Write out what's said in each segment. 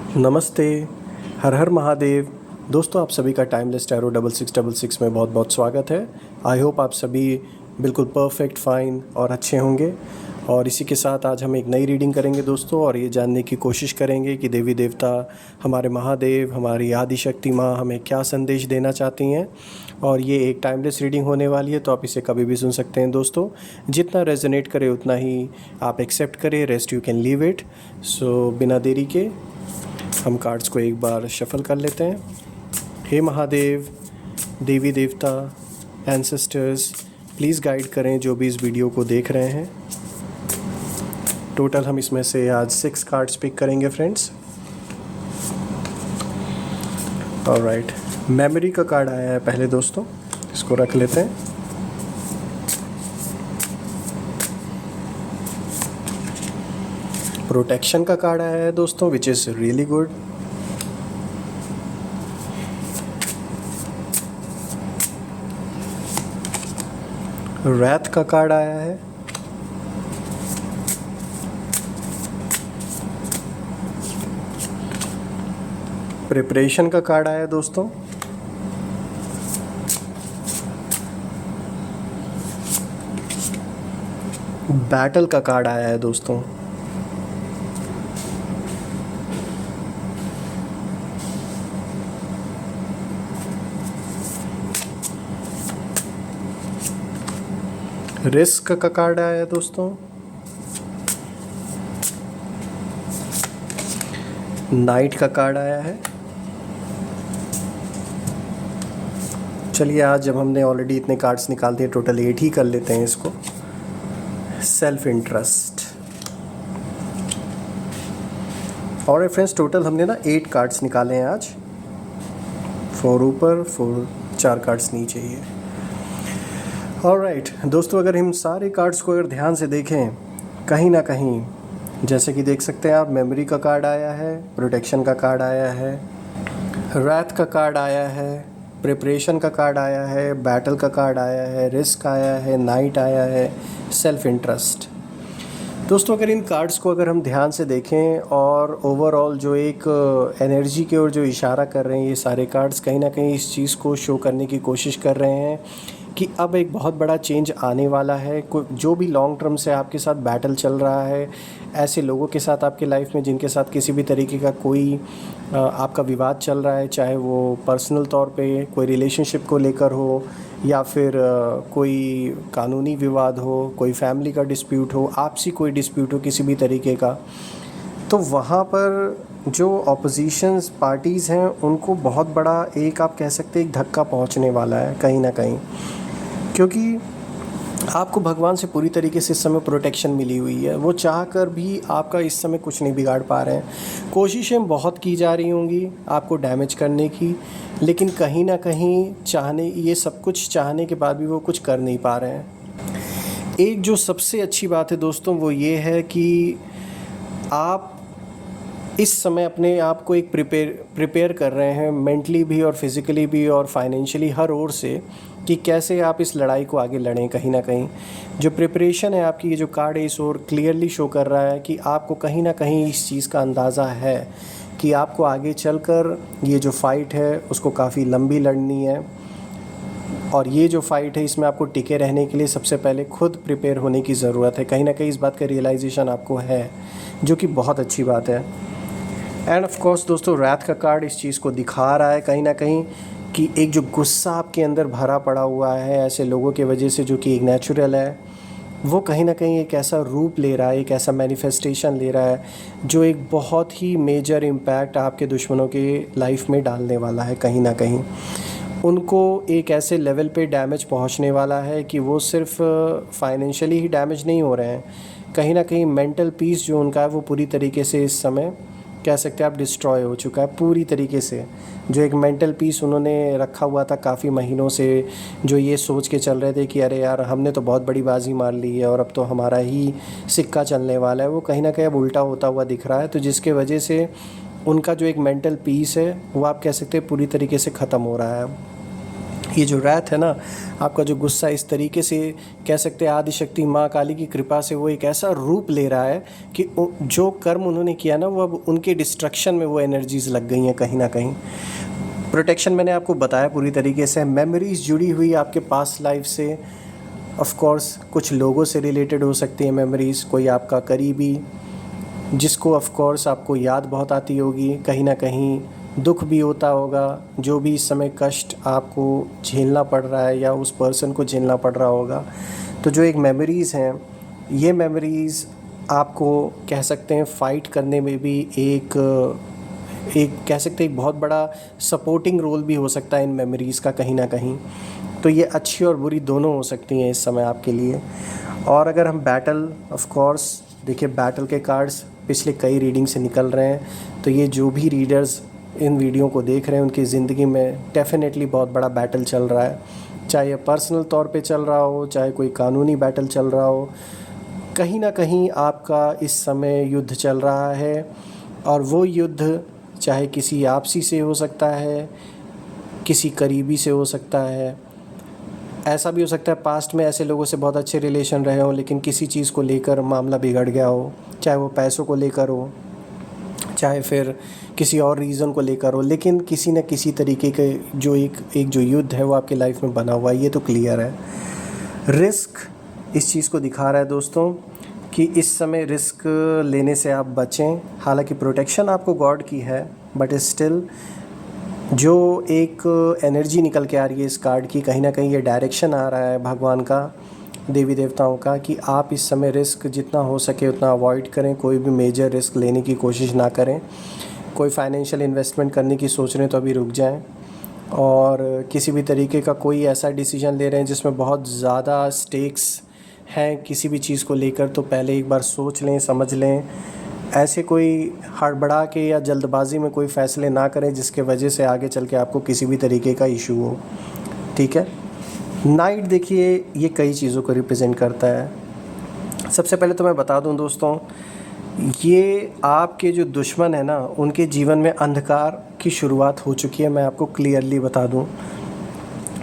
नमस्ते। हर हर महादेव। दोस्तों, आप सभी का टाइमलेस टैरो 6666 में बहुत बहुत स्वागत है। आई होप आप सभी बिल्कुल परफेक्ट, फाइन और अच्छे होंगे। और इसी के साथ आज हम एक नई रीडिंग करेंगे दोस्तों, और ये जानने की कोशिश करेंगे कि देवी देवता, हमारे महादेव, हमारी आदि शक्ति माँ हमें क्या संदेश देना चाहती हैं। और ये एक टाइमलेस रीडिंग होने वाली है, तो आप इसे कभी भी सुन सकते हैं दोस्तों। जितना रेजोनेट करे उतना ही आप एक्सेप्ट करें, rest you can leave it. So बिना देरी के हम कार्ड्स को एक बार शफल कर लेते हैं। हे महादेव, देवी देवता, एंसेस्टर्स, प्लीज़ गाइड करें जो भी इस वीडियो को देख रहे हैं। टोटल हम इसमें से आज 6 कार्ड्स पिक करेंगे फ्रेंड्स। ऑलराइट, मेमोरी का कार्ड आया है पहले दोस्तों, इसको रख लेते हैं। प्रोटेक्शन का कार्ड आया है दोस्तों, which is really good. Wraith का कार्ड आया है। प्रिपरेशन का कार्ड आया है दोस्तों। बैटल का कार्ड आया है दोस्तों। रिस्क का कार्ड आया है दोस्तों। नाइट का कार्ड आया है। चलिए, आज जब हमने ऑलरेडी इतने कार्ड्स निकाल दिए, टोटल 8 ही कर लेते हैं इसको। Self interest. और फ्रेंड्स, टोटल हमने ना 8 कार्ड्स निकाले हैं आज। 4 ऊपर, 4 कार्ड्स नीचे ही है। ऑलराइट दोस्तों, अगर हम सारे कार्ड्स को अगर ध्यान से देखें, कहीं ना कहीं जैसे कि देख सकते हैं आप, मेमोरी का कार्ड आया है, प्रोटेक्शन का कार्ड आया है, रैथ का कार्ड आया है, प्रिपरेशन का कार्ड आया है, बैटल का कार्ड आया है, रिस्क आया है, नाइट आया है, सेल्फ इंटरेस्ट। दोस्तों, अगर इन कार्ड्स को अगर हम ध्यान से देखें और ओवरऑल जो एक एनर्जी की ओर जो इशारा कर रहे हैं, ये सारे कार्ड्स कहीं ना कहीं इस चीज़ को शो करने की कोशिश कर रहे हैं कि अब एक बहुत बड़ा चेंज आने वाला है। जो भी लॉन्ग टर्म से आपके साथ बैटल चल रहा है, ऐसे लोगों के साथ आपके लाइफ में जिनके साथ किसी भी तरीके का कोई आपका विवाद चल रहा है, चाहे वो पर्सनल तौर पे कोई रिलेशनशिप को लेकर हो, या फिर कोई कानूनी विवाद हो, कोई फैमिली का डिस्प्यूट हो, आपसी कोई डिस्प्यूट हो किसी भी तरीके का, तो वहाँ पर जो ऑपोजिशंस पार्टीज़ हैं उनको बहुत बड़ा एक, आप कह सकते हैं, एक धक्का पहुँचने वाला है कहीं ना कहीं। क्योंकि आपको भगवान से पूरी तरीके से इस समय प्रोटेक्शन मिली हुई है। वो चाह कर भी आपका इस समय कुछ नहीं बिगाड़ पा रहे हैं। कोशिशें बहुत की जा रही होंगी आपको डैमेज करने की, लेकिन कहीं ना कहीं ये सब कुछ चाहने के बाद भी वो कुछ कर नहीं पा रहे हैं। एक जो सबसे अच्छी बात है दोस्तों, वो ये है कि आप इस समय अपने आप को एक प्रिपेयर कर रहे हैं, मेंटली भी और फिज़िकली भी और फाइनेंशियली, हर ओर से, कि कैसे आप इस लड़ाई को आगे लड़ें। कहीं ना कहीं जो प्रिपरेशन है आपकी, ये जो कार्ड है इस ओर क्लियरली शो कर रहा है कि आपको कहीं ना कहीं इस चीज़ का अंदाज़ा है कि आपको आगे चलकर ये जो फ़ाइट है उसको काफ़ी लंबी लड़नी है। और ये जो फ़ाइट है, इसमें आपको टिके रहने के लिए सबसे पहले खुद प्रिपेयर होने की ज़रूरत है। कहीं ना कहीं इस बात का रियलाइजेशन आपको है, जो कि बहुत अच्छी बात है। एंड ऑफ कोर्स दोस्तों, रैथ का कार्ड इस चीज़ को दिखा रहा है कहीं ना कहीं कि एक जो गुस्सा आपके अंदर भरा पड़ा हुआ है ऐसे लोगों के वजह से, जो कि एक नेचुरल है, वो कहीं ना कहीं एक ऐसा रूप ले रहा है, एक ऐसा मैनिफेस्टेशन ले रहा है जो एक बहुत ही मेजर इम्पैक्ट आपके दुश्मनों के लाइफ में डालने वाला है। कहीं ना कहीं उनको एक ऐसे लेवल पे डैमेज पहुंचने वाला है कि वो सिर्फ फाइनेंशियली ही डैमेज नहीं हो रहे हैं, कहीं ना कहीं मेंटल पीस जो उनका है वो पूरी तरीके से इस समय, कह सकते हैं आप, डिस्ट्रॉय हो चुका है पूरी तरीके से। जो एक मेंटल पीस उन्होंने रखा हुआ था काफ़ी महीनों से, जो ये सोच के चल रहे थे कि अरे यार, हमने तो बहुत बड़ी बाजी मार ली है और अब तो हमारा ही सिक्का चलने वाला है, वो कहीं ना कहीं अब उल्टा होता हुआ दिख रहा है। तो जिसके वजह से उनका जो एक मेंटल पीस है वो, आप कह सकते हैं, पूरी तरीके से ख़त्म हो रहा है। ये जो रैथ है ना, आपका जो गुस्सा इस तरीके से कह सकते हैं आदिशक्ति माँ काली की कृपा से वो एक ऐसा रूप ले रहा है कि जो कर्म उन्होंने किया ना वो अब उनके डिस्ट्रक्शन में वो एनर्जीज़ लग गई हैं कहीं ना कहीं। प्रोटेक्शन मैंने आपको बताया पूरी तरीके से। मेमोरीज़ जुड़ी हुई आपके पास्ट लाइफ से, ऑफ कोर्स कुछ लोगों से रिलेटेड हो सकती है मेमोरीज़, कोई आपका करीबी जिसको ऑफ कोर्स आपको याद बहुत आती होगी, कहीं ना कहीं दुख भी होता होगा, जो भी इस समय कष्ट आपको झेलना पड़ रहा है या उस पर्सन को झेलना पड़ रहा होगा। तो जो एक मेमोरीज़ हैं, ये मेमोरीज़ आपको कह सकते हैं फ़ाइट करने में भी एक कह सकते हैं एक बहुत बड़ा सपोर्टिंग रोल भी हो सकता है इन मेमोरीज़ का कहीं ना कहीं। तो ये अच्छी और बुरी दोनों हो सकती हैं इस समय आपके लिए। और अगर हम बैटल, ऑफ कोर्स देखिए बैटल के कार्ड्स पिछले कई रीडिंग से निकल रहे हैं, तो ये जो भी रीडर्स इन वीडियो को देख रहे हैं उनकी ज़िंदगी में डेफिनेटली बहुत बड़ा बैटल चल रहा है, चाहे ये पर्सनल तौर पे चल रहा हो, चाहे कोई कानूनी बैटल चल रहा हो, कहीं ना कहीं आपका इस समय युद्ध चल रहा है। और वो युद्ध चाहे किसी आपसी से हो सकता है, किसी करीबी से हो सकता है, ऐसा भी हो सकता है पास्ट में ऐसे लोगों से बहुत अच्छे रिलेशन रहे हों लेकिन किसी चीज़ को लेकर मामला बिगड़ गया हो, चाहे वो पैसों को लेकर हो, चाहे फिर किसी और रीज़न को लेकर हो, लेकिन किसी न किसी तरीके के जो एक जो युद्ध है वो आपकी लाइफ में बना हुआ है, ये तो क्लियर है। रिस्क इस चीज़ को दिखा रहा है दोस्तों कि इस समय रिस्क लेने से आप बचें। हालांकि प्रोटेक्शन आपको गॉड की है, बट स्टिल जो एक एनर्जी निकल के आ रही है इस कार्ड की, कहीं ना कहीं ये डायरेक्शन आ रहा है भगवान का, देवी देवताओं का, कि आप इस समय रिस्क जितना हो सके उतना अवॉइड करें, कोई भी मेजर रिस्क लेने की कोशिश ना करें। कोई फाइनेंशियल इन्वेस्टमेंट करने की सोच रहे हैं तो अभी रुक जाएं, और किसी भी तरीके का कोई ऐसा डिसीजन ले रहे हैं जिसमें बहुत ज़्यादा स्टेक्स हैं किसी भी चीज़ को लेकर, तो पहले एक बार सोच लें, समझ लें। ऐसे कोई हड़बड़ा के या जल्दबाजी में कोई फ़ैसले ना करें जिसके वजह से आगे चल के आपको किसी भी तरीके का इशू हो, ठीक है। नाइट देखिए ये कई चीज़ों को रिप्रेजेंट करता है। सबसे पहले तो मैं बता दूं दोस्तों, ये आपके जो दुश्मन है ना उनके जीवन में अंधकार की शुरुआत हो चुकी है। मैं आपको क्लियरली बता दूं,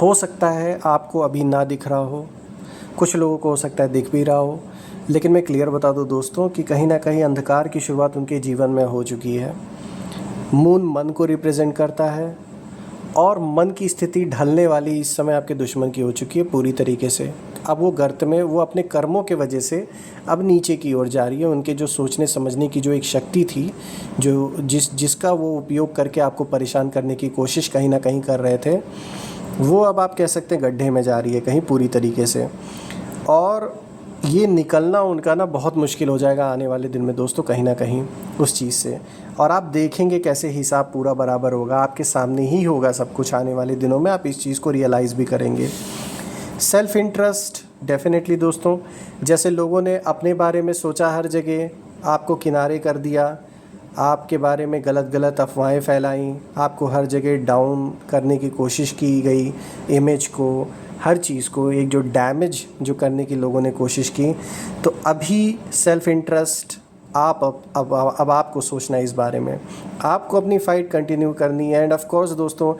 हो सकता है आपको अभी ना दिख रहा हो, कुछ लोगों को हो सकता है दिख भी रहा हो, लेकिन मैं क्लियर बता दूं दोस्तों कि कहीं ना कहीं अंधकार की शुरुआत उनके जीवन में हो चुकी है। मून मन को रिप्रेजेंट करता है और मन की स्थिति ढलने वाली इस समय आपके दुश्मन की हो चुकी है पूरी तरीके से। अब वो गर्त में, वो अपने कर्मों के वजह से अब नीचे की ओर जा रही है। उनके जो सोचने समझने की जो एक शक्ति थी, जो जिसका वो उपयोग करके आपको परेशान करने की कोशिश कहीं ना कहीं कर रहे थे, वो अब आप कह सकते हैं गड्ढे में जा रही है कहीं पूरी तरीके से। और ये निकलना उनका ना बहुत मुश्किल हो जाएगा आने वाले दिन में दोस्तों, कहीं ना कहीं उस चीज़ से। और आप देखेंगे कैसे हिसाब पूरा बराबर होगा, आपके सामने ही होगा सब कुछ आने वाले दिनों में, आप इस चीज़ को रियलाइज़ भी करेंगे। सेल्फ़ इंटरेस्ट डेफिनेटली दोस्तों, जैसे लोगों ने अपने बारे में सोचा, हर जगह आपको किनारे कर दिया, आपके बारे में गलत गलत अफवाहें फैलाई, आपको हर जगह डाउन करने की कोशिश की गई, इमेज को, हर चीज़ को, एक जो डैमेज जो करने की लोगों ने कोशिश की। तो अभी सेल्फ़ इंटरेस्ट आप अब आपको सोचना है इस बारे में, आपको अपनी फ़ाइट कंटिन्यू करनी है। एंड ऑफ कोर्स दोस्तों,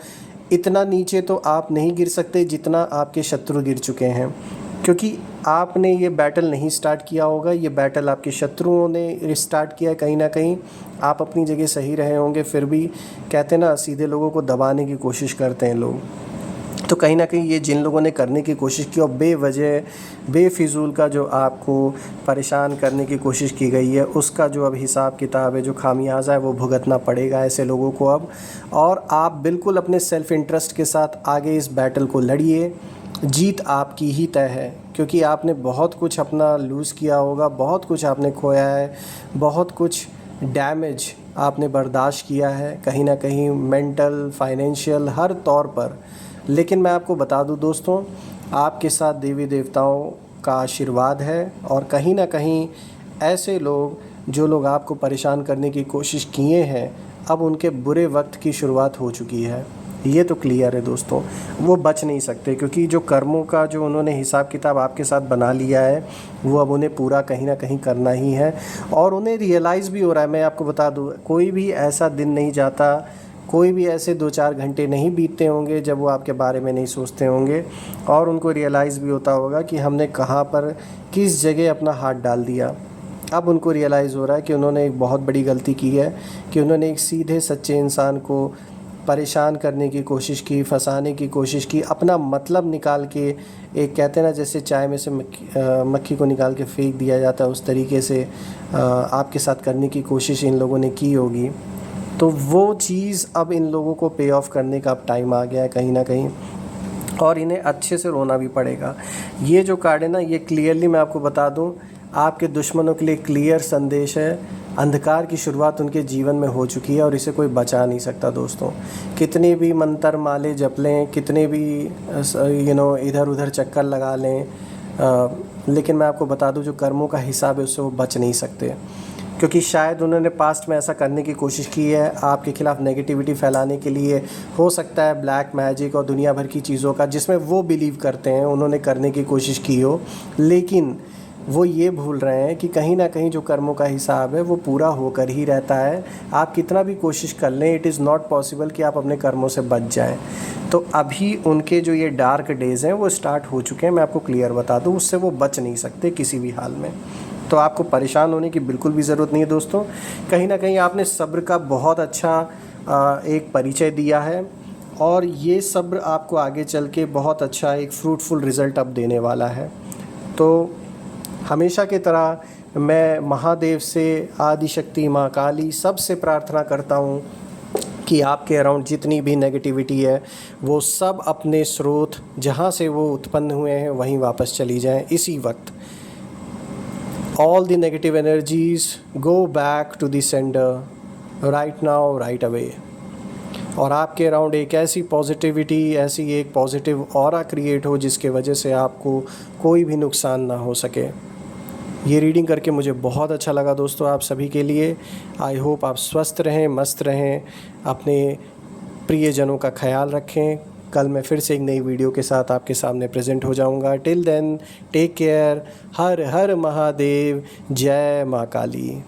इतना नीचे तो आप नहीं गिर सकते जितना आपके शत्रु गिर चुके हैं, क्योंकि आपने ये बैटल नहीं स्टार्ट किया होगा, ये बैटल आपके शत्रुओं ने स्टार्ट किया है। कहीं ना कहीं आप अपनी जगह सही रहे होंगे, फिर भी कहते हैं ना सीधे लोगों को दबाने की कोशिश करते हैं लोग। तो कहीं ना कहीं ये जिन लोगों ने करने की कोशिश की और बेवजह बेफिजूल का जो आपको परेशान करने की कोशिश की गई है, उसका जो अब हिसाब किताब है, जो खामियाजा है, वो भुगतना पड़ेगा ऐसे लोगों को अब। और आप बिल्कुल अपने सेल्फ़ इंटरेस्ट के साथ आगे इस बैटल को लड़िए, जीत आपकी ही तय है, क्योंकि आपने बहुत कुछ अपना लूज़ किया होगा, बहुत कुछ आपने खोया है, बहुत कुछ डैमेज आपने बर्दाश्त किया है, कहीं ना कहीं मेंटल, फाइनेंशियल, हर तौर पर। लेकिन मैं आपको बता दूं दोस्तों, आपके साथ देवी देवताओं का आशीर्वाद है, और कहीं ना कहीं ऐसे लोग जो लोग आपको परेशान करने की कोशिश किए हैं, अब उनके बुरे वक्त की शुरुआत हो चुकी है। ये तो क्लियर है दोस्तों, वो बच नहीं सकते, क्योंकि जो कर्मों का जो उन्होंने हिसाब किताब आपके साथ बना लिया है, वो अब उन्हें पूरा कहीं ना कहीं करना ही है। और उन्हें रियलाइज़ भी हो रहा है। मैं आपको बता दूं, कोई भी ऐसा दिन नहीं जाता कोई भी ऐसे 2-4 घंटे नहीं बीतते होंगे जब वो आपके बारे में नहीं सोचते होंगे और उनको रियलाइज़ भी होता होगा कि हमने कहाँ पर किस जगह अपना हाथ डाल दिया। अब उनको रियलाइज़ हो रहा है कि उन्होंने एक बहुत बड़ी गलती की है कि उन्होंने एक सीधे सच्चे इंसान को परेशान करने की कोशिश की, फंसाने की कोशिश की, अपना मतलब निकाल के, एक कहते हैं ना जैसे चाय में से मक्खी को निकाल के फेंक दिया जाता है, उस तरीके से आपके साथ करने की कोशिश इन लोगों ने की होगी। तो वो चीज़ अब इन लोगों को पे ऑफ करने का अब टाइम आ गया है कहीं ना कहीं, और इन्हें अच्छे से रोना भी पड़ेगा। ये जो कार्ड है ना, ये क्लियरली मैं आपको बता दूं, आपके दुश्मनों के लिए क्लियर संदेश है। अंधकार की शुरुआत उनके जीवन में हो चुकी है और इसे कोई बचा नहीं सकता दोस्तों। कितने भी मंत्र माले जप लें, कितने भी इधर उधर चक्कर लगा लें, लेकिन मैं आपको बता दूं जो कर्मों का हिसाब है उससे वो बच नहीं सकते, क्योंकि शायद उन्होंने पास्ट में ऐसा करने की कोशिश की है आपके खिलाफ नेगेटिविटी फैलाने के लिए। हो सकता है ब्लैक मैजिक और दुनिया भर की चीज़ों का जिसमें वो बिलीव करते हैं उन्होंने करने की कोशिश की हो, लेकिन वो ये भूल रहे हैं कि कहीं ना कहीं जो कर्मों का हिसाब है वो पूरा होकर ही रहता है। आप कितना भी कोशिश कर लें, इट इज़ नॉट पॉसिबल कि आप अपने कर्मों से बच जाएं। तो अभी उनके जो ये डार्क डेज़ हैं वो स्टार्ट हो चुके हैं, मैं आपको क्लियर बता दूं, उससे वो बच नहीं सकते किसी भी हाल में। तो आपको परेशान होने की बिल्कुल भी ज़रूरत नहीं है दोस्तों। कहीं ना कहीं आपने सब्र का बहुत अच्छा एक परिचय दिया है और ये सब्र आपको आगे चल के बहुत अच्छा एक फ्रूटफुल रिज़ल्ट अब देने वाला है। तो हमेशा की तरह मैं महादेव से, आदिशक्ति माँ काली सबसे प्रार्थना करता हूँ कि आपके अराउंड जितनी भी नेगेटिविटी है वो सब अपने स्रोत जहाँ से वो उत्पन्न हुए हैं वहीं वापस चली जाएं इसी वक्त। All the negative energies go back to the sender right now, right away। और आपके अराउंड एक ऐसी पॉजिटिविटी, ऐसी एक पॉजिटिव ऑरा क्रिएट हो जिसके वजह से आपको कोई भी नुकसान ना हो सके। ये रीडिंग करके मुझे बहुत अच्छा लगा दोस्तों आप सभी के लिए। आई होप आप स्वस्थ रहें, मस्त रहें, अपने प्रियजनों का ख्याल रखें। कल मैं फिर से एक नई वीडियो के साथ आपके सामने प्रेजेंट हो जाऊंगा। Till then take care. हर हर महादेव, जय माँ काली।